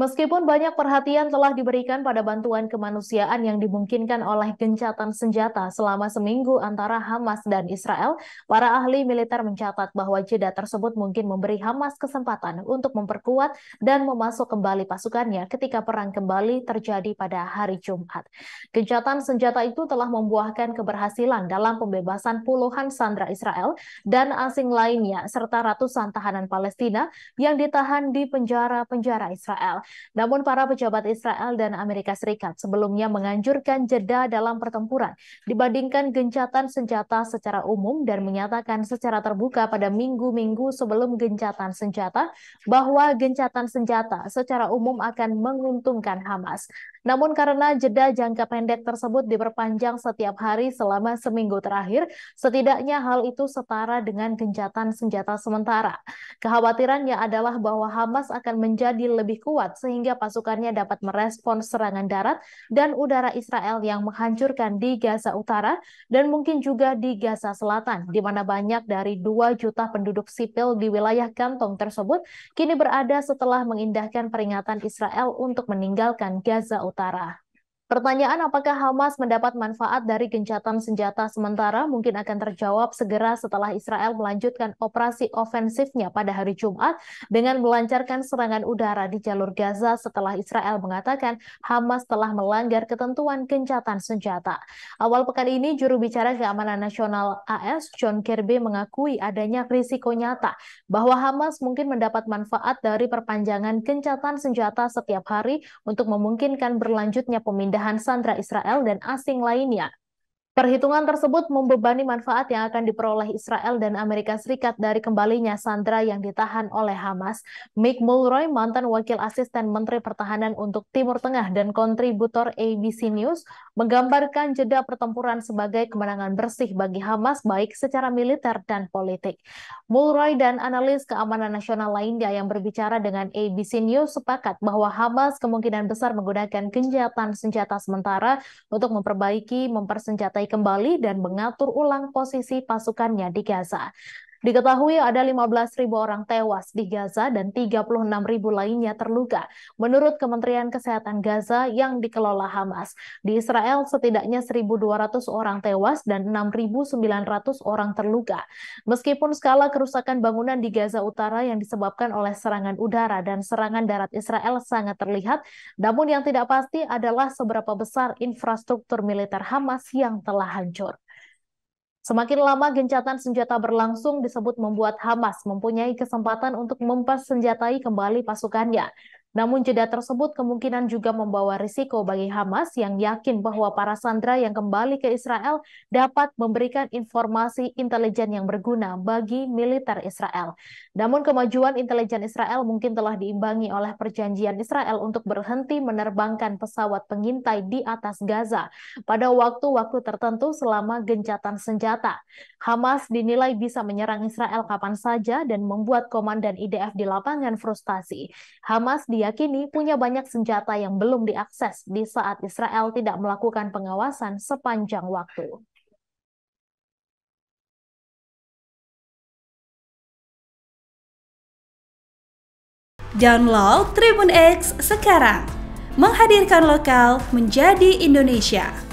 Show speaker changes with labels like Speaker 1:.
Speaker 1: Meskipun banyak perhatian telah diberikan pada bantuan kemanusiaan yang dimungkinkan oleh gencatan senjata selama seminggu antara Hamas dan Israel, para ahli militer mencatat bahwa jeda tersebut mungkin memberi Hamas kesempatan untuk memperkuat dan memasuk kembali pasukannya ketika perang kembali terjadi pada hari Jumat. Gencatan senjata itu telah membuahkan keberhasilan dalam pembebasan puluhan sandera Israel dan asing lainnya, serta ratusan tahanan Palestina yang ditahan di penjara-penjara Israel. Namun para pejabat Israel dan Amerika Serikat sebelumnya menganjurkan jeda dalam pertempuran dibandingkan gencatan senjata secara umum dan menyatakan secara terbuka pada minggu-minggu sebelum gencatan senjata bahwa gencatan senjata secara umum akan menguntungkan Hamas. Namun karena jeda jangka pendek tersebut diperpanjang setiap hari selama seminggu terakhir, setidaknya hal itu setara dengan gencatan senjata sementara. Kekhawatirannya adalah bahwa Hamas akan menjadi lebih kuat sehingga pasukannya dapat merespons serangan darat dan udara Israel yang menghancurkan di Gaza Utara dan mungkin juga di Gaza Selatan, di mana banyak dari 2 juta penduduk sipil di wilayah kantong tersebut kini berada setelah mengindahkan peringatan Israel untuk meninggalkan Gaza Utara. Pertanyaan apakah Hamas mendapat manfaat dari gencatan senjata sementara mungkin akan terjawab segera setelah Israel melanjutkan operasi ofensifnya pada hari Jumat dengan melancarkan serangan udara di jalur Gaza setelah Israel mengatakan Hamas telah melanggar ketentuan gencatan senjata. Awal pekan ini, juru bicara keamanan nasional AS John Kirby mengakui adanya risiko nyata bahwa Hamas mungkin mendapat manfaat dari perpanjangan gencatan senjata setiap hari untuk memungkinkan berlanjutnya pemindahan sandera Israel dan asing lainnya. Perhitungan tersebut membebani manfaat yang akan diperoleh Israel dan Amerika Serikat dari kembalinya sandera yang ditahan oleh Hamas. Mick Mulroy, mantan wakil asisten Menteri Pertahanan untuk Timur Tengah dan kontributor ABC News, menggambarkan jeda pertempuran sebagai kemenangan bersih bagi Hamas baik secara militer dan politik. Mulroy dan analis keamanan nasional lainnya yang berbicara dengan ABC News sepakat bahwa Hamas kemungkinan besar menggunakan gencatan senjata sementara untuk mempersenjatai kembali dan mengatur ulang posisi pasukannya di Gaza. Diketahui ada 15.000 orang tewas di Gaza dan 36.000 lainnya terluka, menurut Kementerian Kesehatan Gaza yang dikelola Hamas. Di Israel setidaknya 1.200 orang tewas dan 6.900 orang terluka. Meskipun skala kerusakan bangunan di Gaza Utara yang disebabkan oleh serangan udara dan serangan darat Israel sangat terlihat, namun yang tidak pasti adalah seberapa besar infrastruktur militer Hamas yang telah hancur. Semakin lama gencatan senjata berlangsung disebut membuat Hamas mempunyai kesempatan untuk mempersenjatai kembali pasukannya. Namun jeda tersebut kemungkinan juga membawa risiko bagi Hamas yang yakin bahwa para sandera yang kembali ke Israel dapat memberikan informasi intelijen yang berguna bagi militer Israel. Namun kemajuan intelijen Israel mungkin telah diimbangi oleh perjanjian Israel untuk berhenti menerbangkan pesawat pengintai di atas Gaza pada waktu-waktu tertentu selama gencatan senjata. Hamas dinilai bisa menyerang Israel kapan saja dan membuat komandan IDF di lapangan frustasi. Hamas diyakini punya banyak senjata yang belum diakses di saat Israel tidak melakukan pengawasan sepanjang waktu.
Speaker 2: Download Tribun X sekarang, menghadirkan lokal menjadi Indonesia.